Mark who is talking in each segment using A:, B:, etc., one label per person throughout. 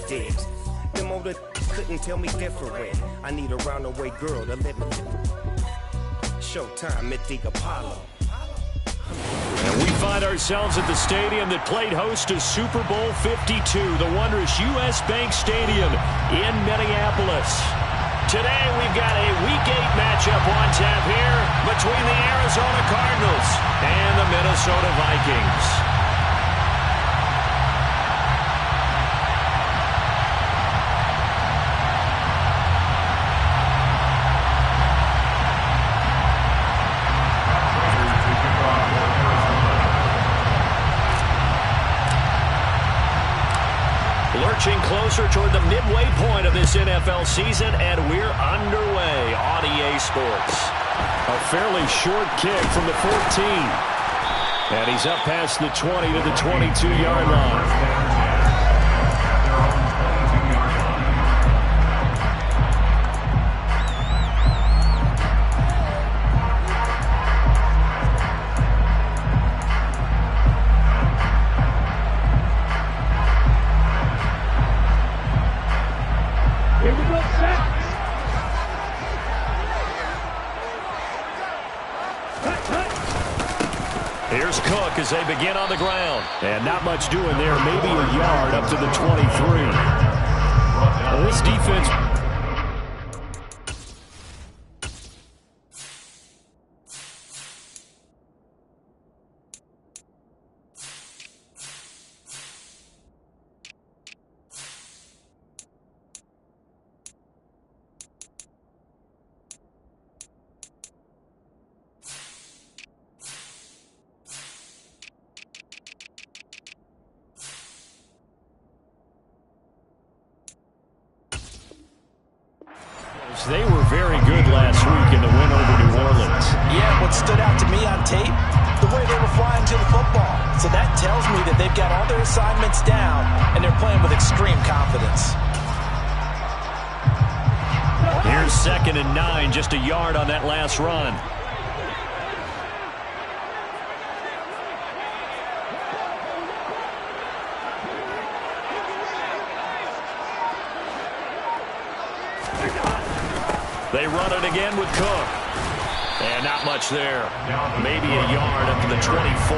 A: digs. Them older couldn't tell me different. I need a round-the-way girl to let me. Showtime at the Apollo.
B: And we find ourselves at the stadium that played host to Super Bowl 52, the wondrous U.S. Bank Stadium in Minneapolis. Today we've got a Week 8 matchup on tap here between the Arizona Cardinals and the Minnesota Vikings. Lurching closer toward the midway point of this NFL season, and we're underway on EA Sports. A fairly short kick from the 14. And he's up past the 20 to the 22-yard line. Here's Cook as they begin on the ground. And not much doing there. Maybe a yard up to the 23. Well, this defense... They were very good last week in the win over New Orleans.
C: Yeah, what stood out to me on tape, the way they were flying to the football. So that tells me that they've got all their assignments down, and they're playing with extreme confidence.
B: Here's 2nd and 9, just a yard on that last run. They run it again with Cook. And not much there. Maybe a yard up to the 24.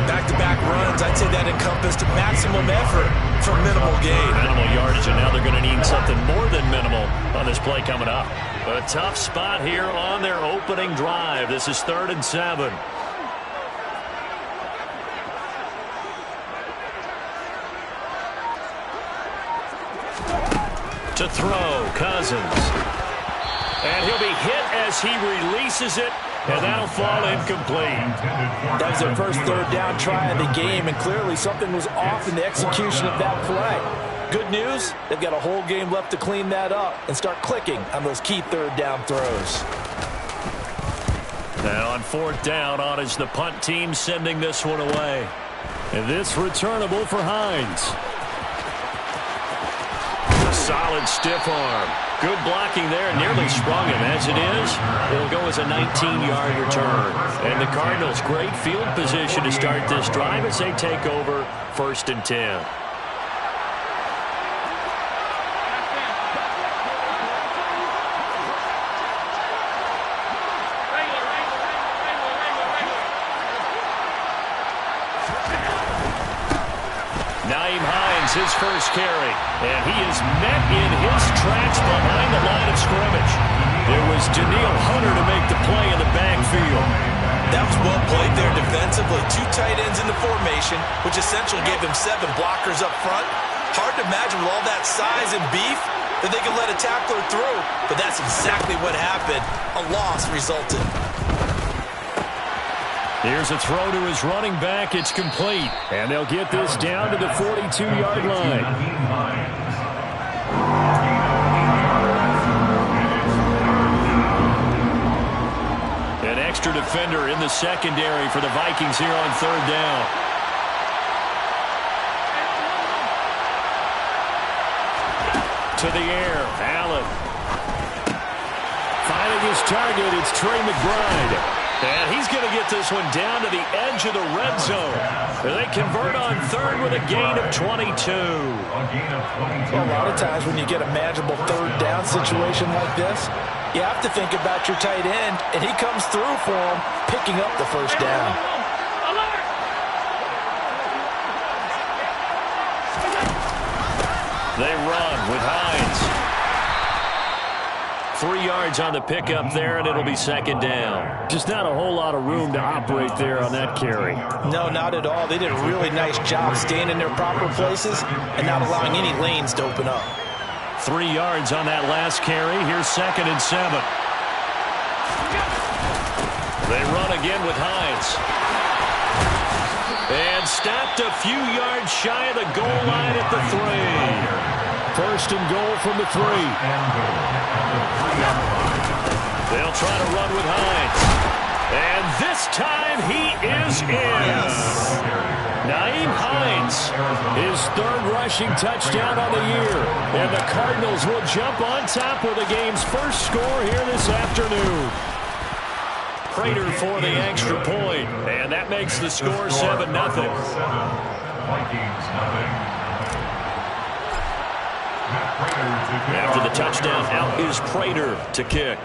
C: Back-to-back runs, I'd say that encompassed maximum effort for minimal gain.
B: Minimal yardage, and now they're going to need something more than minimal on this play coming up. A tough spot here on their opening drive. This is 3rd and 7. To throw, Cousins. And he'll be hit as he releases it, and that'll fall incomplete.
C: That was their first 3rd down try of the game, and clearly something was off in the execution of that play. Good news, they've got a whole game left to clean that up and start clicking on those key 3rd down throws.
B: Now on 4th down, on is the punt team sending this one away. And this returnable for Hines. Solid stiff arm. Good blocking there. Nearly sprung him. As it is, it'll go as a 19-yard return. And the Cardinals, great field position to start this drive as they take over 1st and 10. His first carry, and he is met in his tracks behind the line of scrimmage. It was Danielle Hunter to make the play in the backfield.
C: That was well played there defensively. 2 tight ends in the formation, which essentially gave them 7 blockers up front. Hard to imagine with all that size and beef that they could let a tackler through, but that's exactly what happened. A loss resulted.
B: Here's a throw to his running back. It's complete. And they'll get this down to the 42-yard line. An extra defender in the secondary for the Vikings here on 3rd down. To the air, Allen. Finding his target, it's Trey McBride. And he's going to get this one down to the edge of the red zone. They convert on third with a gain of 22.
C: Well, a lot of times when you get a manageable third down situation like this, you have to think about your tight end, and he comes through for him, picking up the first down.
B: They run with Hines. 3 yards on the pickup there, and it'll be second down. Just not a whole lot of room to operate there on that carry.
C: No, not at all. They did a really nice job staying in their proper places and not allowing any lanes to open up.
B: 3 yards on that last carry. Here's 2nd and 7. They run again with Hines. And stopped a few yards shy of the goal line at the 3. First and goal from the 3. They'll try to run with Hines. And this time he is in. Nyheim Hines, his 3rd rushing touchdown on the year. And the Cardinals will jump on top with the game's first score here this afternoon. Prater for the extra point. And that makes the score 7-0. After the touchdown, out is Prater to kick.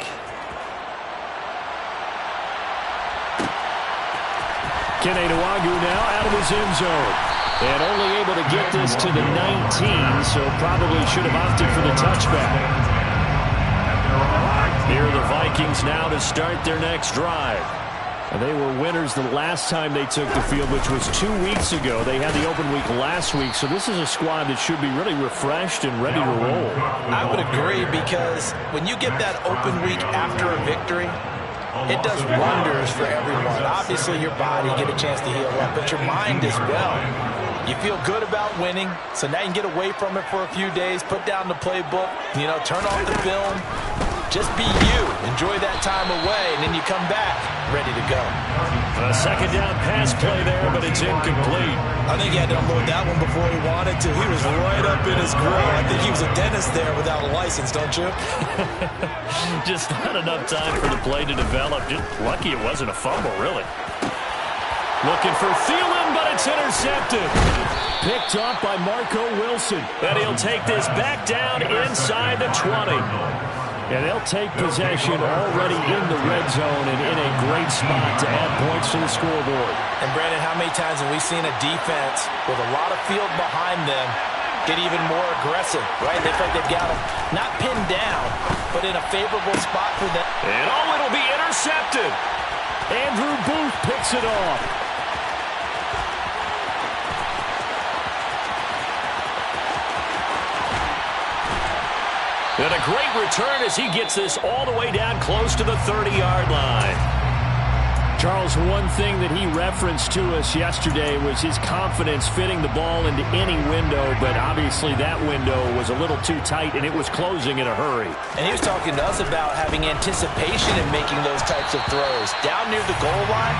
B: Keneduagu now out of his end zone. And only able to get this to the 19, so probably should have opted for the touchback. Here are the Vikings now to start their next drive. They were winners the last time they took the field, which was 2 weeks ago. They had the open week last week, so this is a squad that should be really refreshed and ready to roll.
C: I would agree, because when you get that open week after a victory, it does wonders for everyone. Obviously, your body get a chance to heal up, but your mind as well. You feel good about winning, so now you can get away from it for a few days, put down the playbook, turn off the film. Just be you. Enjoy that time away, and then you come back ready to go.
B: A second down pass play there, but it's incomplete.
C: I think he had to unload that one before he wanted to. He was right up in his grill. I think he was a dentist there without a license, don't you?
B: Just not enough time for the play to develop. Just lucky it wasn't a fumble, really. Looking for Thielen, but it's intercepted. Picked off by Marco Wilson. And he'll take this back down inside the 20. And they'll take possession already in the red zone and in a great spot to add points to the scoreboard.
C: And, Brandon, how many times have we seen a defense with a lot of field behind them get even more aggressive, right? They feel like they've got them not pinned down, but in a favorable spot for them.
B: And, it'll be intercepted. Andrew Booth picks it off. And a great return as he gets this all the way down close to the 30-yard line. Charles, one thing that he referenced to us yesterday was his confidence fitting the ball into any window, but obviously that window was a little too tight, and it was closing in a hurry.
C: And he was talking to us about having anticipation in making those types of throws. Down near the goal line,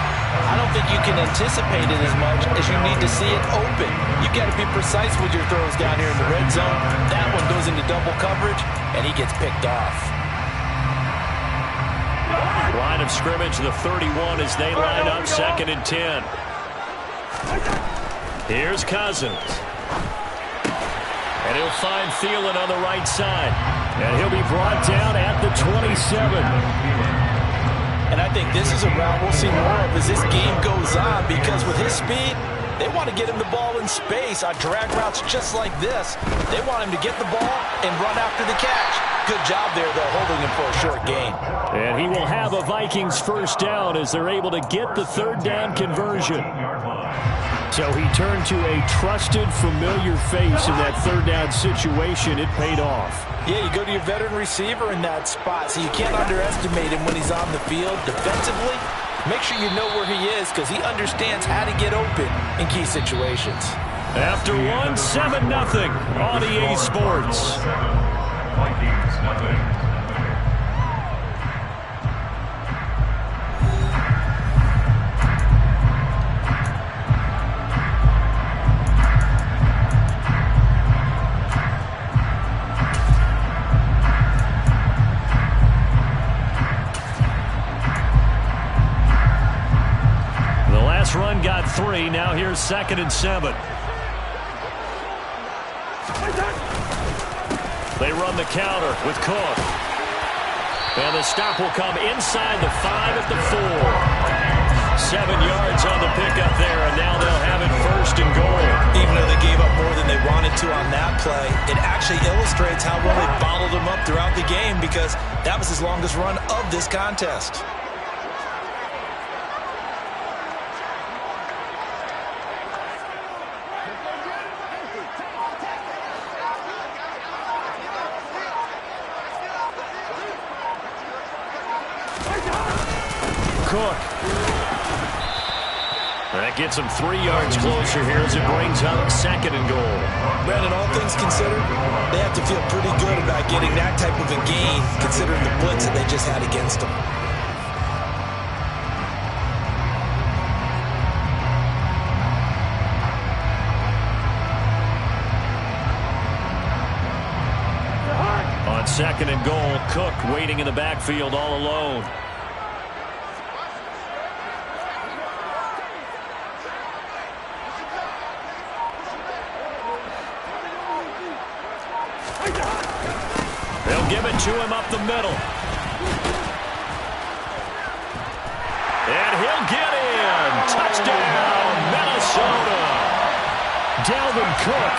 C: I don't think you can anticipate it as much as you need to see it open. You've got to be precise with your throws down here in the red zone. That one goes into double coverage, and he gets picked off.
B: Line of scrimmage, the 31 as they line up, 2nd and 10. Here's Cousins. And he'll find Thielen on the right side. And he'll be brought down at the 27.
C: And I think this is a route we'll see more of as this game goes on, because with his speed, they want to get him the ball in space on drag routes just like this. They want him to get the ball and run after the catch. Good job there, though, holding him for a short gain.
B: And he will have a Vikings first down as they're able to get the 3rd down conversion. So he turned to a trusted, familiar face in that 3rd down situation. It paid off.
C: Yeah, you go to your veteran receiver in that spot, so you can't underestimate him when he's on the field. Defensively, make sure you know where he is, because he understands how to get open in key situations.
B: After 7-0 on EA Sports.
D: Vikings, nothing.
B: got 3. Now here's 2nd and 7. They run the counter with Cook. And the stop will come inside the 5 at the 4. 7 yards on the pickup there, and now they'll have it 1st and goal.
C: Even though they gave up more than they wanted to on that play, it actually illustrates how well they bottled them up throughout the game, because that was his longest run of this contest.
B: Cook. That gets him 3 yards closer here as it brings up 2nd and goal.
C: Brandon, all things considered, they have to feel pretty good about getting that type of a gain, considering the blitz that they just had against them.
B: On 2nd and goal, Cook waiting in the backfield all alone. They'll give it to him up the middle. And he'll get in. Touchdown, Minnesota. Dalvin Cook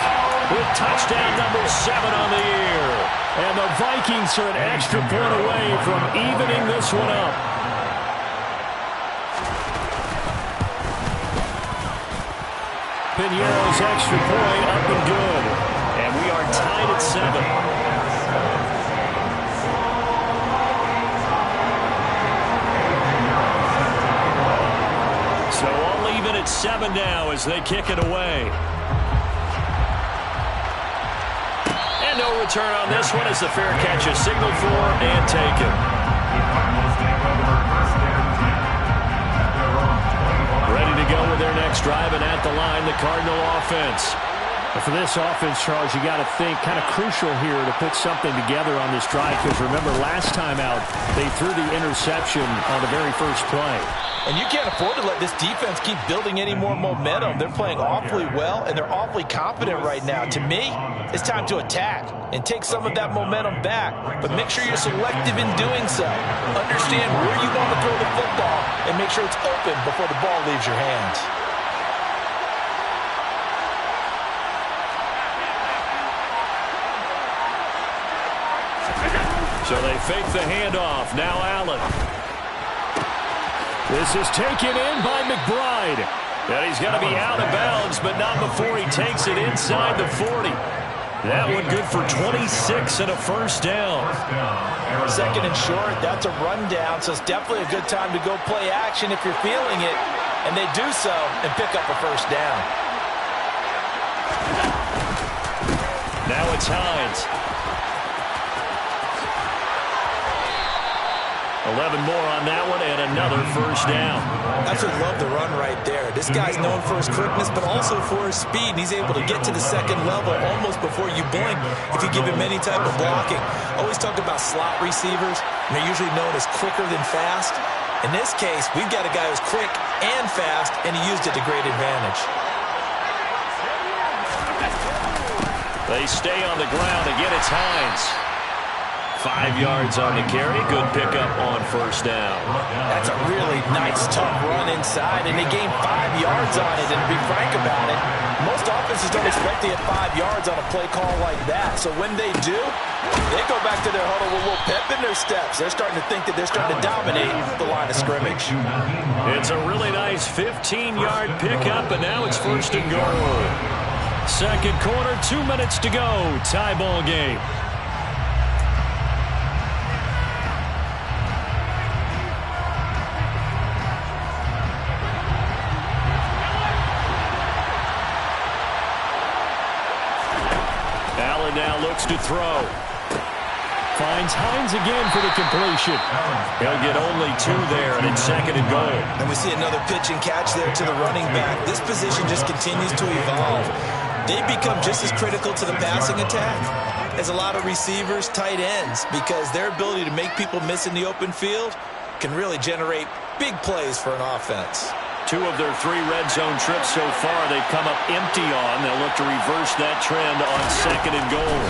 B: with touchdown number 7 on the year. And the Vikings are an extra point away from evening this one up. Piñeiro's extra point up and good. And we are tied at 7. So all even at 7 now as they kick it away. And no return on this one as the fair catch is signaled for and taken. Ready to go with their next drive, and at the line, the Cardinal offense.
E: For this offense, Charles, you got to think kind of crucial here to put something together on this drive, because remember last time out they threw the interception on the very first play.
C: And you can't afford to let this defense keep building any more momentum. They're playing awfully well, and they're awfully confident right now. To me, it's time to attack and take some of that momentum back. But make sure you're selective in doing so. Understand where you want to throw the football, and make sure it's open before the ball leaves your hands.
B: So they fake the handoff. Now Allen. This is taken in by McBride. And he's going to be out of bounds, but not before he takes it inside the 40. That one good for 26 and a first down.
C: 2nd and short, that's a rundown, so it's definitely a good time to go play action if you're feeling it. And they do so and pick up a first down.
B: Now it's Hines. 11 more on that one, and another first down.
C: I just love the run right there. This guy's known for his quickness, but also for his speed. And he's able to get to the 2nd level almost before you blink if you give him any type of blocking. Always talk about slot receivers, and they're usually known as quicker than fast. In this case, we've got a guy who's quick and fast, and he used it to great advantage.
B: They stay on the ground. Again, it's Hines. 5 yards on the carry. Good pickup on first down.
C: That's a really nice, tough run inside, and they gained 5 yards on it. And to be frank about it, most offenses don't expect to get 5 yards on a play call like that. So when they do, they go back to their huddle with a little pep in their steps. They're starting to think that they're starting to dominate the line of scrimmage.
B: It's a really nice 15-yard pickup, and now it's 1st and goal. 2nd quarter, 2 minutes to go. Tie ball game. Now looks to throw. Finds Hines again for the completion. He'll get only 2 there, and it's 2nd and goal.
C: And we see another pitch and catch there to the running back. This position just continues to evolve. They become just as critical to the passing attack as a lot of receivers, tight ends, because their ability to make people miss in the open field can really generate big plays for an offense.
B: 2 of their 3 red zone trips so far, they've come up empty on. They'll look to reverse that trend on 2nd and goal.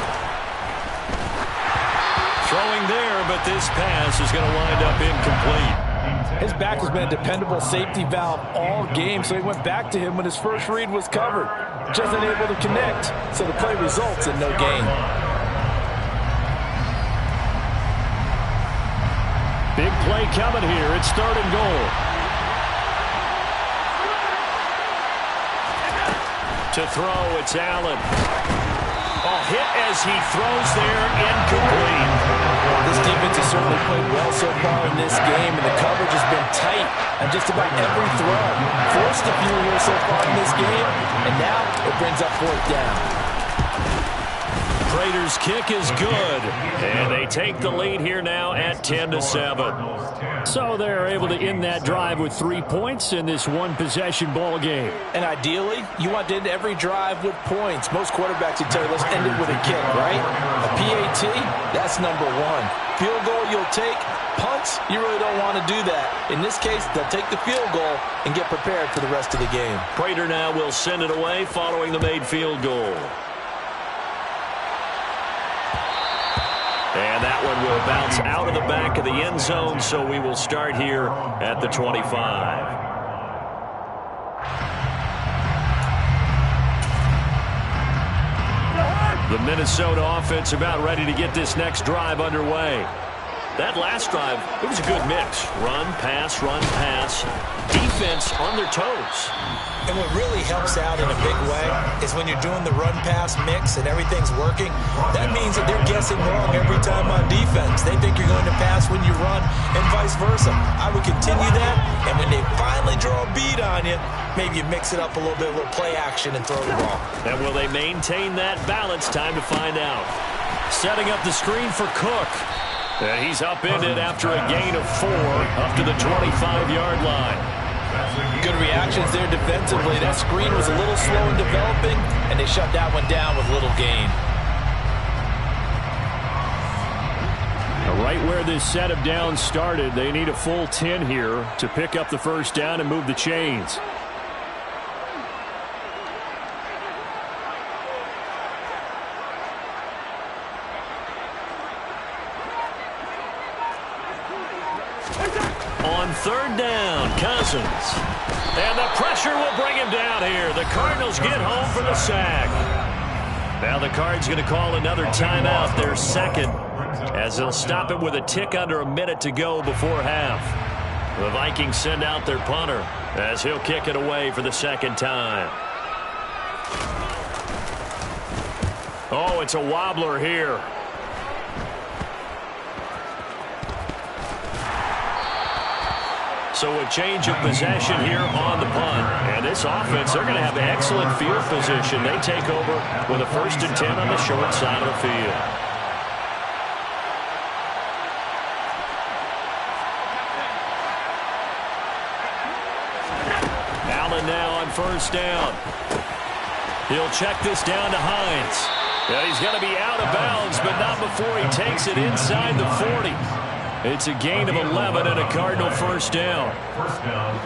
B: Throwing there, but this pass is going to wind up incomplete.
C: His back has been a dependable safety valve all game, so he went back to him when his first read was covered. Just unable to connect, so the play results in no gain.
B: Big play coming here. It's 3rd and goal. To throw, it's Allen. Oh, hit as he throws there, incomplete.
C: This defense has certainly played well so far in this game, and the coverage has been tight on just about every throw. Forced a few here so far in this game, and now it brings up 4th down.
B: Raiders' kick is good, and they take the lead here now at 10-7. So they're able to end that drive with 3 points in this one-possession ball game.
C: And ideally, you want to end every drive with points. Most quarterbacks would tell you, let's end it with a kick, right? A PAT, that's number 1. Field goal you'll take. Punts, you really don't want to do that. In this case, they'll take the field goal and get prepared for the rest of the game.
B: Prater now will send it away following the made field goal. And that one will bounce out of the back of the end zone, so we will start here at the 25. The Minnesota offense about ready to get this next drive underway. That last drive, it was a good mix. Run, pass, defense on their toes.
C: And what really helps out in a big way is when you're doing the run-pass mix and everything's working, that means that they're guessing wrong every time on defense. They think you're going to pass when you run and vice versa. I would continue that, and when they finally draw a bead on you, maybe you mix it up a little bit, a little play action and throw the ball.
B: And will they maintain that balance? Time to find out. Setting up the screen for Cook. And he's upended after a gain of 4 up to the 25-yard line.
C: Good reactions there defensively. That screen was a little slow in developing, and they shut that one down with little gain.
E: Right where this set of downs started, they need a full 10 here to pick up the first down and move the chains.
B: On 3rd down, Cousins. And the pressure will bring him down here. The Cardinals get home for the sack. Now the Cards going to call another timeout, their 2nd, as they'll stop it with a tick under a minute to go before half. The Vikings send out their punter as he'll kick it away for the 2nd time. Oh, it's a wobbler here. So a change of possession here on the punt. And this offense, they're going to have excellent field position. They take over with a 1st and 10 on the short side of the field. Allen now on 1st down. He'll check this down to Hines. And he's going to be out of bounds, but not before he takes it inside the 40. It's a gain of 11 and a Cardinal 1st down.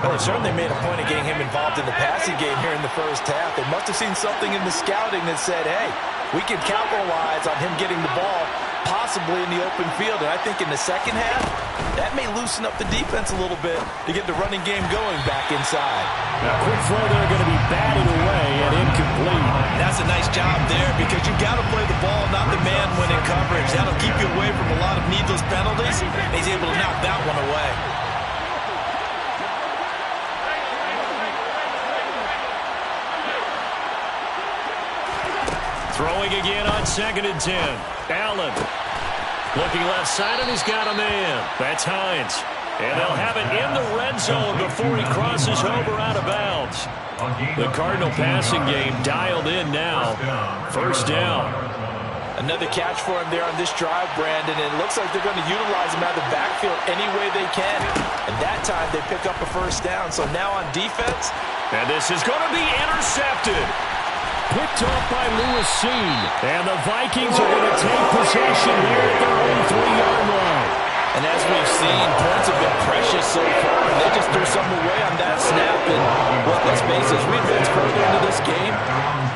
C: Well, they certainly made a point of getting him involved in the passing game here in the first half. They must have seen something in the scouting that said, hey, we can capitalize on him getting the ball possibly in the open field. And I think in the second half, that may loosen up the defense a little bit to get the running game going back inside.
E: Now, quick throw there going to be batted away and incomplete.
C: That's a nice job there because you got to play the ball, not the man when in coverage. That'll keep you away from a lot of needless penalties. He's able to knock that one away.
B: Throwing again on 2nd and 10. Allen looking left side, and he's got a man. That's Hines. And they'll have it in the red zone before he crosses over out of bounds. The Cardinal passing game dialed in now. 1st down.
C: Another catch for him there on this drive, Brandon, and it looks like they're going to utilize him out of the backfield any way they can. And that time they pick up a 1st down. So now on defense.
B: And this is going to be intercepted.
E: Picked off by Lewis Seen. And the Vikings are going to take possession here at their own 3-yard line.
C: And as we've seen, points have been precious so far, and they just threw something away on that snap. And, well, let's face it, as we advance further into this game,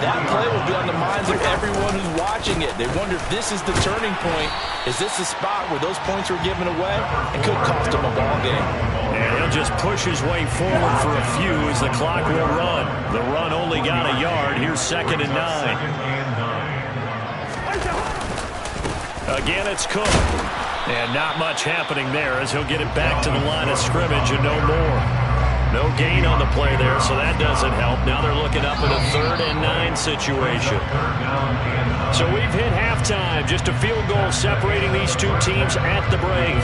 C: that play will be on the minds of everyone who's watching it. They wonder if this is the turning point. Is this the spot where those points were given away? It could cost them a ball game.
B: And he'll just push his way forward for a few as the clock will run. The run only got a yard. Here's 2nd and 9. Again, it's Cook. And not much happening there as he'll get it back to the line of scrimmage and no more. No gain on the play there, so that doesn't help. Now they're looking up at a 3rd and 9 situation. So we've hit halftime. Just a field goal separating these two teams at the break.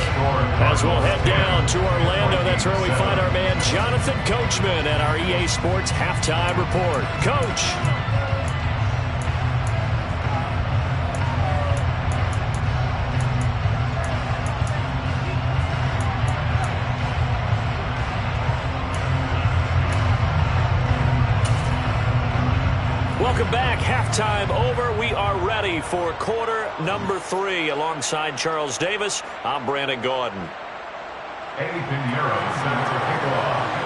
B: As we'll head down to Orlando, that's where we find our man Jonathan Coachman at our EA Sports Halftime Report. Coach. Welcome back. Halftime over. We are ready for quarter number 3. Alongside Charles Davis, I'm Brandon Gaudin.
D: Eddie Pinheiro set to kick off.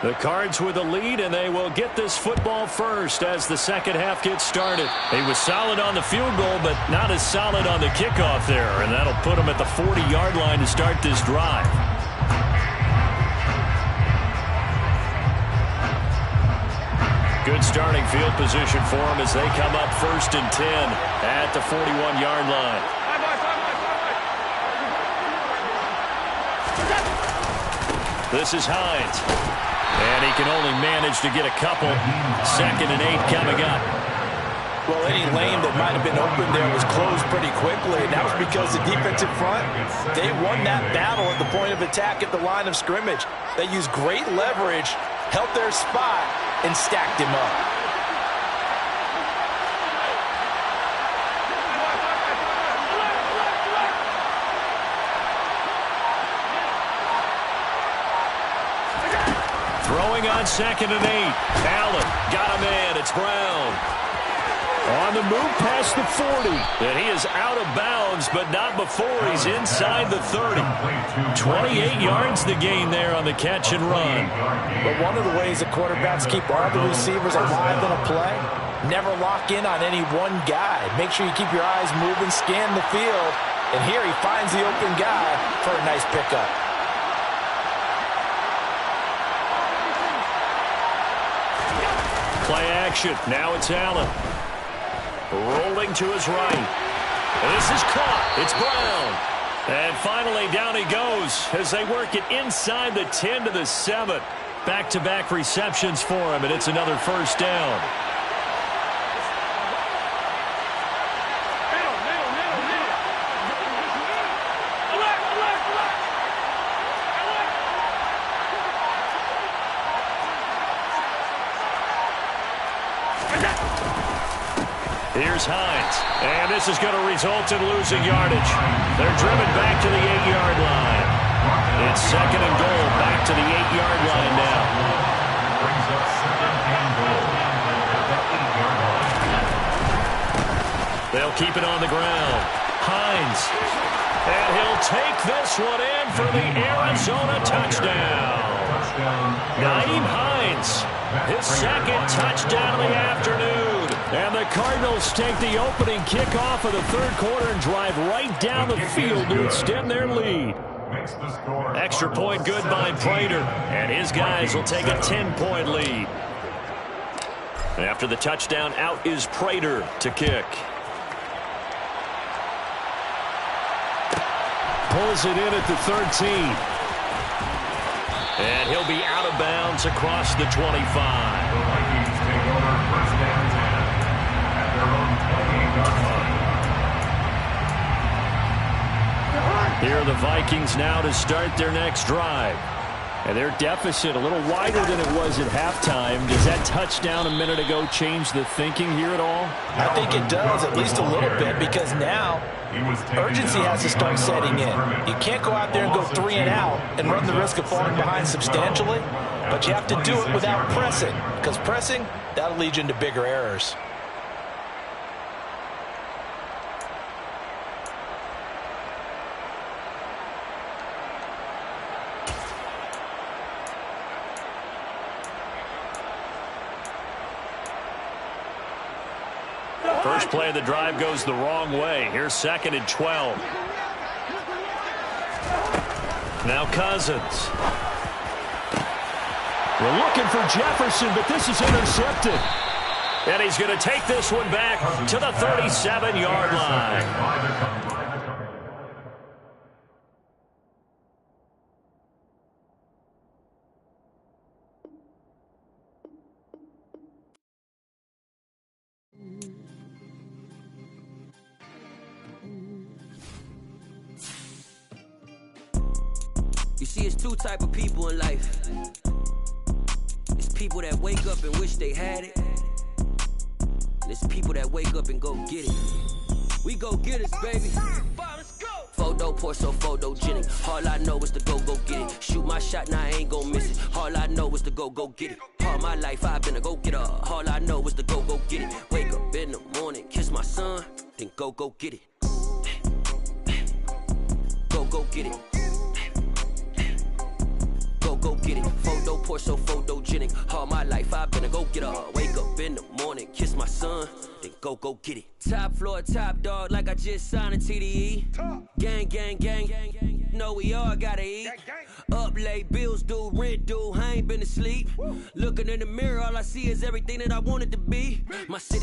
B: The Cards with a lead, and they will get this football first as the second half gets started. He was solid on the field goal, but not as solid on the kickoff there, and that'll put him at the 40-yard line to start this drive. Good starting field position for him as they come up 1st and 10 at the 41-yard line. This is Hines. And he can only manage to get a couple. 2nd and 8 coming up.
C: Well, any lane that might have been open there was closed pretty quickly, and that was because the defensive front, they won that battle at the point of attack at the line of scrimmage. They used great leverage, held their spot, and stacked him up.
B: Throwing on 2nd and 8. Allen got a man. It's Brown. On the move past the 40. And he is out of bounds, but not before he's inside the 30. 28 yards the gain there on the catch and run.
C: But one of the ways that quarterbacks keep all the receivers alive in a play, never lock in on any one guy. Make sure you keep your eyes moving, scan the field. And here he finds the open guy for a nice pickup.
B: Play action. Now it's Allen. Rolling to his right. This is caught. It's Brown. And finally down he goes as they work it inside the 10 to the 7. Back-to-back receptions for him, and it's another 1st down. Here's Hines, and this is going to result in losing yardage. They're driven back to the 8-yard line. It's 2nd and goal, back to the 8-yard line now.
D: Brings up 2nd and goal at the 8-yard line.
B: They'll keep it on the ground. Hines, and he'll take this one in for the Arizona touchdown. Nyheim Hines, his 2nd touchdown of the afternoon. And the Cardinals take the opening kickoff of the 3rd quarter and drive right down the field to extend their lead. Extra point good by Prater, and his guys will take a 10-point lead. After the touchdown, out is Prater to kick. Pulls it in at the 13. And he'll be out of bounds across the 25.
D: The Vikings take over 1st and 10 at their own 28-yard line.
B: Here are the Vikings now to start their next drive.
E: And their deficit a little wider than it was at halftime. Does that touchdown a minute ago change the thinking here at all?
C: I think it does, at least a little bit, because now urgency has to start setting in. You can't go out there and go 3 and out and run the risk of falling behind substantially, but you have to do it without pressing, because pressing, that'll lead you into bigger errors.
B: First play of the drive goes the wrong way. Here's 2nd and 12. Now Cousins. We're looking for Jefferson, but this is intercepted. And he's going to take this one back to the 37-yard line.
F: You see, it's 2 type of people in life. It's people that wake up and wish they had it. And it's people that wake up and go get it. We go get it, baby. Photo poor, so photogenic. All I know is to go get it. Shoot my shot, now I ain't gon' miss it. All I know is to go get it. All my life I've been a go-getter. All I know is to go get it. Wake up in the morning, kiss my son, then go get it. Go get it. Go get it. Photo poor, so photogenic. All my life I've been a go-getter. Wake up in the morning, kiss my son, then go get it. Top floor, top dog, like I just signed a TDE. Gang. Know we all gotta eat. Up late, bills due, rent due, I ain't been asleep. Looking in the mirror, all I see is everything that I wanted to be. My city